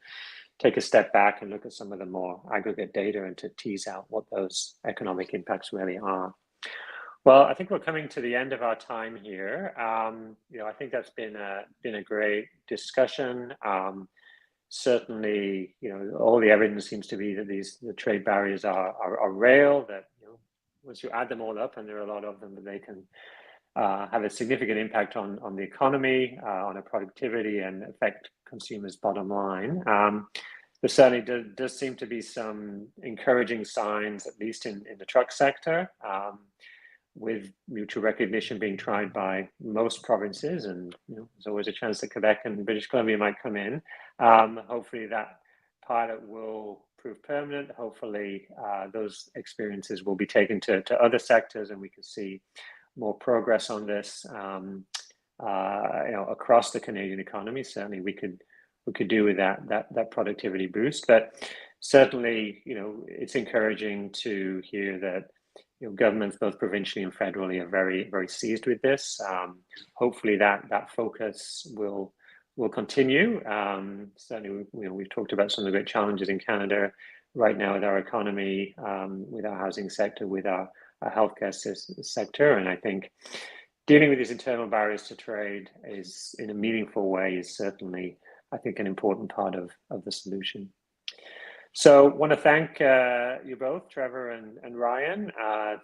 take a step back and look at some of the more aggregate data and to tease out what those economic impacts really are. Well, I think we're coming to the end of our time here. I think that's been a great discussion. Certainly, all the evidence seems to be that the trade barriers are real, that once you add them all up, and there are a lot of them, that they can have a significant impact on the economy, on our productivity, and affect consumers' bottom line. There certainly does seem to be some encouraging signs, at least in the truck sector, with mutual recognition being tried by most provinces, and there's always a chance that Quebec and British Columbia might come in. Hopefully that pilot will prove permanent. Hopefully those experiences will be taken to other sectors, and we can see more progress on this across the Canadian economy. Certainly we could do with that productivity boost, but certainly it's encouraging to hear that governments, both provincially and federally, are very, very seized with this. Hopefully that focus will continue. Certainly, we've talked about some of the great challenges in Canada right now with our economy, with our housing sector, with our healthcare sector, and I think dealing with these internal barriers to trade is, in a meaningful way, is certainly, I think, an important part of the solution. So I want to thank you both, Trevor and Ryan.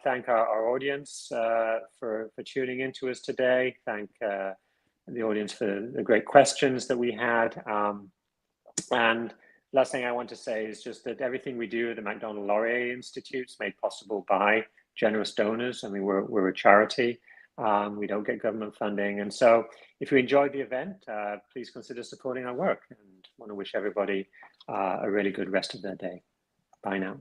Thank our audience for tuning in to us today. Thank the audience for the great questions that we had. And last thing I want to say is just that everything we do at the Macdonald-Laurier Institute is made possible by generous donors. I mean, we're a charity. We don't get government funding. And so if you enjoyed the event, please consider supporting our work, and want to wish everybody a really good rest of their day. Bye now.